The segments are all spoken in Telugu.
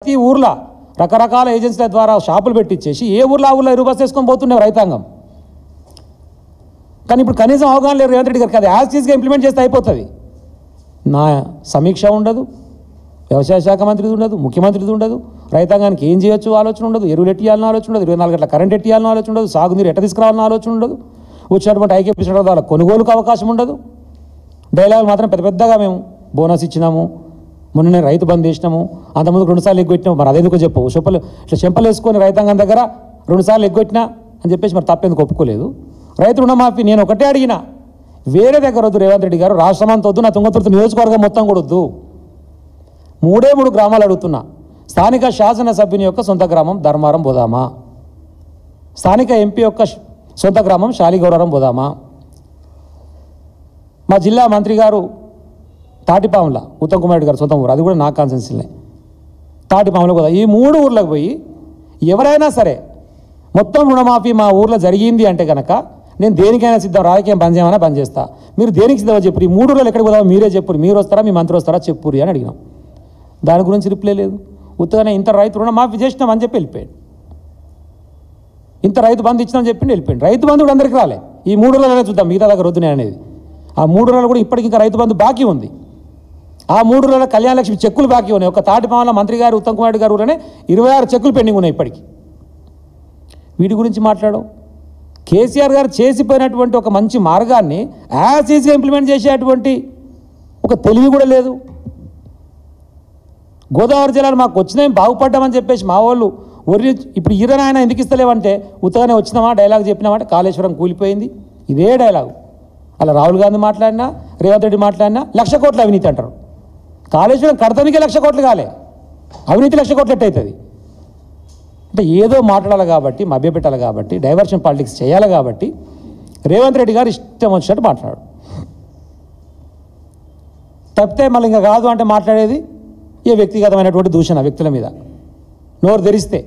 ప్రతి ఊర్లో రకరకాల ఏజెన్సీల ద్వారా షాపులు పెట్టించేసి ఏ ఊర్లో ఆ ఊర్లో బస్ వేసుకొని పోతున్నాయి రైతాంగం. కానీ ఇప్పుడు కనీసం అవగాహన లేదు రేవంత్ రెడ్డి గారికి. అది యాజ్ ఈజ్గా ఇంప్లిమెంట్ చేస్తే అయిపోతుంది. నా సమీక్ష ఉండదు, వ్యవసాయ శాఖ మంత్రిది ఉండదు, ముఖ్యమంత్రిది ఉండదు, రైతాంగానికి ఏం చేయొచ్చు ఆలోచన ఉండదు, ఎరువులు ఎట్టియాలని ఆలోచన ఉండదు, 24 గంటల కరెంట్ ఎట్టియాలని ఆలోచన ఉండదు, సాగునీరు ఎట్ట తీసుకురావాలని ఆలోచన ఉండదు, వచ్చినటువంటి ఐకేపీ ద్వారా కొనుగోలుకు అవకాశం ఉండదు. డైలాగులు మాత్రం పెద్ద పెద్దగా మేము బోనస్ ఇచ్చినాము, మొన్ననే రైతు బంద్ చేసినాము, అంతకుముందు 2 సార్లు ఎగ్గొట్టినాము. మరి అదేందుకు చెప్పు, ఇట్లా చెంపలు వేసుకొని రైతాంగం దగ్గర 2 సార్లు ఎగ్గొట్టినా అని చెప్పేసి మరి తప్పేందుకు ఒప్పుకోలేదు. రైతు రుణమాఫీ నేను ఒకటే అడిగినా, వేరే దగ్గర వద్దు రేవంత్ రెడ్డి గారు, రాష్ట్రమంతా వద్దు, నా తుంగతుర్తి నియోజకవర్గం మొత్తం కూడా వద్దు. 3 గ్రామాలు అడుగుతున్నా. స్థానిక శాసనసభ్యుని యొక్క సొంత గ్రామం ధర్మారం బోదామా, స్థానిక ఎంపీ యొక్క సొంత గ్రామం శాలిగౌరవం బోదామా, మా జిల్లా మంత్రి గారు తాటిపాముల ఉత్తమ్ కుమార్ రెడ్డి గారు సొంత ఊరు, అది కూడా నా కాన్సెన్సీలే, తాటిపాముల కూడా. ఈ 3 ఊర్లకు పోయి ఎవరైనా సరే మొత్తం రుణమాఫీ మా ఊర్లో జరిగింది అంటే కనుక నేను దేనికైనా సిద్ధం, రాజకీయం బంద్ చేయమన్నా బంద్ చేస్తా. మీరు దేనికి సిద్ధమో చెప్పు, ఈ 3 ఊర్లలో ఎక్కడికి పోదామో మీరే చెప్పు, మీరు వస్తారా మీ మంత్రి వస్తారా చెప్పురి అని అడిగినాం. దాని గురించి రిప్లై లేదు. ఉత్తగానే ఇంత రైతు రుణమాఫీ చేసినాం అని చెప్పి వెళ్ళిపోయాడు, ఇంత రైతు బంధు ఇచ్చినామని చెప్పి వెళ్ళిపోయాడు. రైతు బంధు కూడా అందరికీ రాలే. ఈ 3 ఊర్లలో చూద్దాం, మిగతా దగ్గర వద్దునే అనేది. ఆ 3 ఊర్లలో కూడా ఇప్పటికి ఇంకా రైతు బంధు బాకీ ఉంది. ఆ 3 ఊర్లలో కళ్యాణ లక్ష్మి చెక్కులు బాకీ ఉన్నాయి. ఒక తాటిపాముల మంత్రి గారు ఉత్తమ్ కుమార్ రెడ్డి గారు ఊరనే 26 చెక్కులు పెండింగ్ ఉన్నాయి ఇప్పటికి. వీటి గురించి మాట్లాడవు. కేసీఆర్ గారు చేసిపోయినటువంటి ఒక మంచి మార్గాన్ని యాజ్ ఈజ్గా ఇంప్లిమెంట్ చేసేటువంటి ఒక తెలివి కూడా లేదు. గోదావరి జిల్లాలో మాకు వచ్చినాయి బాగుపడ్డామని చెప్పేసి మా వాళ్ళు ఇప్పుడు ఈరనాయన ఎందుకు ఇస్తలేవంటే ఉత్తగానే వచ్చినామా డైలాగ్ చెప్పినామంటే కాళేశ్వరం కూలిపోయింది, ఇదే డైలాగు. అలా రాహుల్ గాంధీ మాట్లాడినా రేవంత్ రెడ్డి మాట్లాడినా 1,00,000 కోట్ల అవినీతి అంటారు. కాళేశ్వరం కడతానికే 1,00,000 కోట్లు కాలే, అవినీతి 1,00,000 కోట్లు ఎట్టయితుంది అంటే ఏదో మాట్లాడాలి కాబట్టి, మభ్యపెట్టాలి కాబట్టి, డైవర్షన్ పాలిటిక్స్ చేయాలి కాబట్టి రేవంత్ రెడ్డి గారు ఇష్టం వచ్చినట్టు మాట్లాడు. తప్పితే మళ్ళీ ఇంకా కాదు అంటే మాట్లాడేది ఏ వ్యక్తిగతమైనటువంటి దూషణ వ్యక్తుల మీద. నోరు తెరిస్తే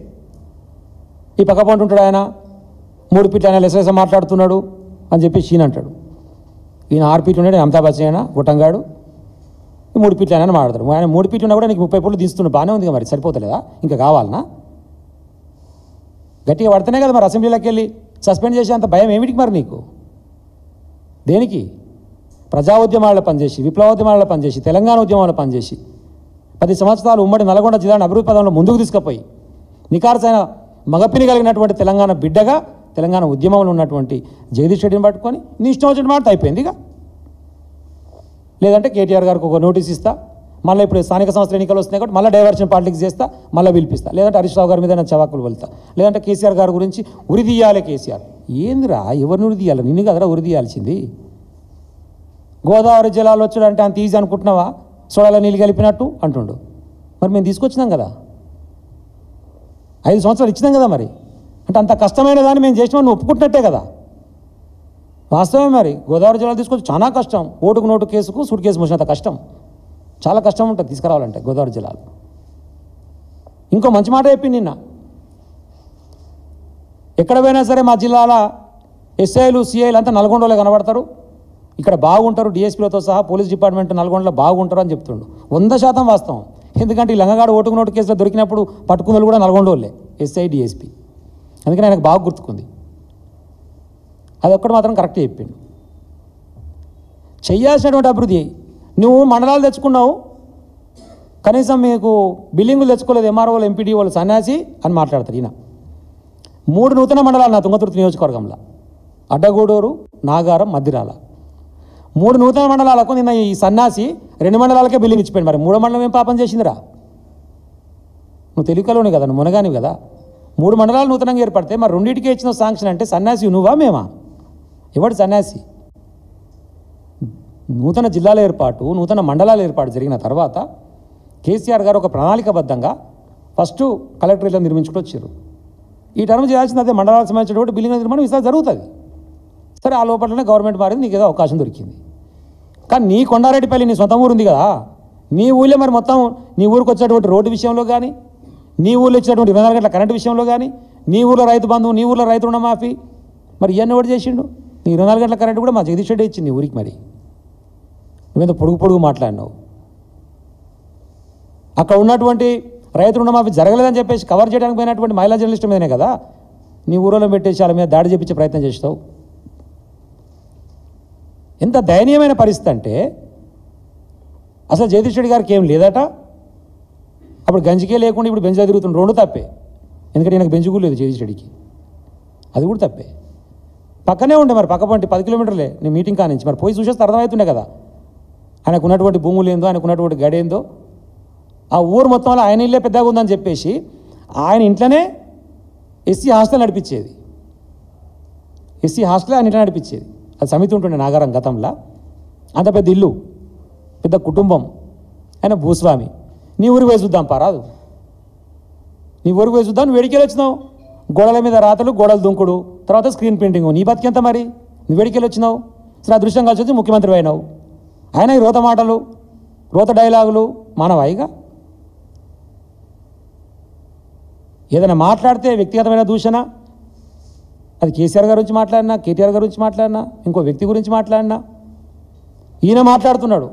ఈ పక్కపంట ఉంటాడు ఆయన 3 ఫీట్లు ఆయన లెసలేస మాట్లాడుతున్నాడు అని చెప్పి ఈయన అంటాడు. ఈయన 6 ఫీట్లు ఉన్నాడు, అమితాబ్ బచ్చన్ అయినా గుట్టంగాడు 3 ఫీట్లు ఆయన మాట్లాడతాడు. ఆయన 3 ఫీట్లు ఉన్నా కూడా నీకు 30 ఫీట్లు తీస్తున్నాడు, బాగానే ఉంది మరి, సరిపోతలేదా? ఇంకా కావాలనా? గట్టిగా పడితేనే కదా మరి అసెంబ్లీలోకి వెళ్ళి సస్పెండ్ చేసే అంత భయం ఏమిటికి మరి నీకు? దేనికి? ప్రజా ఉద్యమాలలో పనిచేసి, విప్లవోద్యమాలలో పనిచేసి, తెలంగాణ ఉద్యమాలలో పనిచేసి 10 సంవత్సరాలు ఉమ్మడి నల్గొండ జిల్లాను అభివృద్ధి పదంలో ముందుకు తీసుకుపోయి నికార్సైన మగపిని కలిగినటువంటి తెలంగాణ బిడ్డగా తెలంగాణ ఉద్యమంలో ఉన్నటువంటి జగదీష్ రెడ్డిని పట్టుకొని నీ ఇష్టం వచ్చిన మాట అయిపోయింది. ఇక లేదంటే కేటీఆర్ గారికి ఒక నోటీస్ ఇస్తా, మళ్ళీ ఇప్పుడు స్థానిక సంస్థల ఎన్నికలు వస్తున్నాయి కాబట్టి మళ్ళీ డైవర్షన్ పాలిటిక్స్ చేస్తా, మళ్ళీ పిలిపిస్తా, లేదంటే హరీష్ రావు గారి మీద నేను చవాకులు వెళ్తా, లేదంటే కేసీఆర్ గారి గురించి ఉరి తీయాలి. కేసీఆర్ ఏందిరా, ఎవరిని ఉరి తీయాలి? నిన్ను కదరా ఉరి తీయాల్సింది. గోదావరి జిల్లాలో వచ్చాడంటే అంత ఈజీ అనుకుంటున్నావా? సోడాలో నీళ్ళు కలిపినట్టు అంటుండు. మరి మేము తీసుకొచ్చినాం కదా, 5 సంవత్సరాలు ఇచ్చినాం కదా, మరి అంటే అంత కష్టమైన దాన్ని మేము చేసినామని నువ్వు ఒప్పుకుంటున్నట్టే కదా. వాస్తవమే. మరి గోదావరి జిల్లాలో తీసుకొచ్చి చాలా కష్టం. ఓటుకు నోటు కేసుకు సూట్ కేసు మోసినంత కష్టం, చాలా కష్టం ఉంటుంది తీసుకురావాలంటే గోదావరి జిల్లాలో. ఇంకో మంచి మాట చెప్పింది నిన్న, ఎక్కడ పోయినా సరే మా జిల్లాల ఎస్ఐలు సిఐలు అంతా నల్గొండలో కనబడతారు, ఇక్కడ బాగుంటారు, డిఎస్పీలతో సహా పోలీస్ డిపార్ట్మెంట్ నల్గొండలో బాగుంటారు అని చెప్తుండు. 100% వాస్తవం. ఎందుకంటే ఈ లంగగాడు ఓటుకు నోటు కేసులో దొరికినప్పుడు పట్టుకున్నలు కూడా నల్గొండోళ్ళే, ఎస్ఐ డిఎస్పీ. అందుకని ఆయనకు బాగా గుర్తుకుంది. అది ఒక్కటి మాత్రం కరెక్ట్ చెప్పిండు. చెయ్యాల్సినటువంటి అభివృద్ధి నువ్వు మండలాలు తెచ్చుకున్నావు, కనీసం మీకు బిల్డింగులు తెచ్చుకోలేదు, ఎంఆర్ఓలు ఎంపీడీ వాళ్ళు సన్యాసి అని మాట్లాడతారు. ఈయన 3 నూతన మండలాలు నా తుంగతుర్తి నియోజకవర్గంలో, అడ్డగూడూరు, నాగారం, మద్దిరాల 3 నూతన మండలాలకు నిన్న ఈ సన్యాసి 2 మండలాలకే బిల్డింగ్ ఇచ్చిపోయింది. మరి 3వ మండలం ఏం పాపం చేసిందిరా? నువ్వు తెలివికలోనే కదా, నువ్వు మునగానివి కదా. 3 మండలాలు నూతనంగా ఏర్పడితే మరి 2టికే ఇచ్చిన శాంక్షన్ అంటే సన్యాసి నువ్వా మేమా? ఎవడు సన్యాసి? నూతన జిల్లాల ఏర్పాటు, నూతన మండలాల ఏర్పాటు జరిగిన తర్వాత కేసీఆర్ గారు ఒక ప్రణాళికబద్ధంగా ఫస్ట్ కలెక్టరేట్లో నిర్మించుకుంటూ వచ్చారు. ఈ టర్మ్ చేయాల్సింది అదే, మండలాలకు సంబంధించినటువంటి బిల్డింగ్ నిర్మాణం ఈసారి జరుగుతుంది. సరే, ఆ లోపలనే గవర్నమెంట్ మారింది, నీకు ఏదో అవకాశం దొరికింది. కానీ నీ కొండారెడ్డిపల్లి నీ సొంత ఊరు ఉంది కదా, నీ ఊళ్ళో మరి మొత్తం నీ ఊరికి వచ్చేటువంటి రోడ్డు విషయంలో కానీ, నీ ఊళ్ళో ఇచ్చినటువంటి 24 గంటల కరెంటు విషయంలో కానీ, నీ ఊళ్ళో రైతు బంధువు, నీ ఊళ్ళో రైతు రుణమాఫీ, మరి ఇవన్నీ ఒకటి చేసిండు. నీ 24 గంటల కరెంటు కూడా మా జగదీష్ రెడ్డి ఇచ్చింది నీ ఊరికి. మరి నువ్వేంత పొడుగు మాట్లాడినావు. అక్కడ ఉన్నటువంటి రైతు రుణమాఫీ జరగలేదని చెప్పేసి కవర్ చేయడానికి పోయినటువంటి మహిళా జర్నలిస్ట్ మీదనే కదా నీ ఊరిలో పెట్టేసి వాళ్ళ మీద దాడి చేపించే ప్రయత్నం చేస్తావు. ఎంత దయనీయమైన పరిస్థితి అంటే అసలు జగదీష్ రెడ్డి గారికి ఏం లేదట. అప్పుడు గంజికే లేకుండా ఇప్పుడు బెంచ్ తిరుగుతుంది. రెండు తప్పే, ఎందుకంటే నాకు బెంచ్ కూడా లేదు జగదీష్ రెడ్డికి, అది కూడా తప్పే. పక్కనే ఉండే మరి పక్క పంటి 10 కిలోమీటర్లే నీ మీటింగ్ కానించి మరి పోయి చూసేస్తే అర్థమవుతుండే కదా ఆయనకు ఉన్నటువంటి భూములు ఏందో, ఆయనకు ఉన్నటువంటి గడేందో. ఆ ఊరు మొత్తంలో ఆయన ఇల్లే పెద్దగా ఉందని చెప్పేసి ఆయన ఇంట్లోనే ఎస్సీ హాస్టల్ నడిపించేది. ఎస్సీ హాస్టల్ ఆయన ఇంట్లో నడిపించేది. అది సమితి ఉంటుండే నాగారం గతంలో. అంత పెద్ద ఇల్లు, పెద్ద కుటుంబం, ఆయన భూస్వామి. నీ ఊరికి పోయి చూద్దాం పారాదు, నీ ఊరికి పోయి చూద్దాం. నువ్వు వేడికెళ్ళి వచ్చినావు, గోడల మీద రాతలు, గోడలు దుంకుడు, తర్వాత స్క్రీన్ ప్రింటింగ్. నీ బతికెంత మరి? నువ్వు వేడికెళ్ళి వచ్చినావు, సరే అదృష్టం కలిసి వచ్చి ముఖ్యమంత్రి అయినావు. ఆయన ఈ రోత మాటలు, రోత డైలాగులు మానవాయిగా. ఏదైనా మాట్లాడితే వ్యక్తిగతమైన దూషణ, అది కేసీఆర్ గారి గురించి మాట్లాడినా, కేటీఆర్ గారి గురించి మాట్లాడినా, ఇంకో వ్యక్తి గురించి మాట్లాడినా, ఈయన మాట్లాడుతున్నాడు.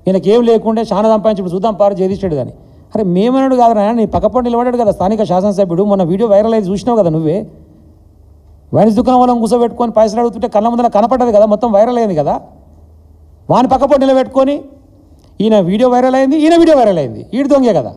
ఈయనకేం లేకుండే చాలా సంపాదించి చూద్దాం పారు జగదీష్ రెడ్డి అని. అరే మేమన్నాడు కాదు నాయన, నీ పక్కపండి నిలబడ్డాడు కదా స్థానిక శాసనసభ్యుడు. మొన్న వీడియో వైరల్ అయ్యి చూసినావు కదా నువ్వే. వైరస్ దుకాణం వాళ్ళని కూర్చోబెట్టుకొని పైసలు అడుగుతుంటే కళ్ళ ముందర కనపడ్డది కదా, మొత్తం వైరల్ అయింది కదా. వాని పక్కపండి నిలబెట్టుకొని ఈయన వీడియో వైరల్ అయింది, ఈయన వీడియో వైరల్ అయింది. ఈడు దొంగే కదా.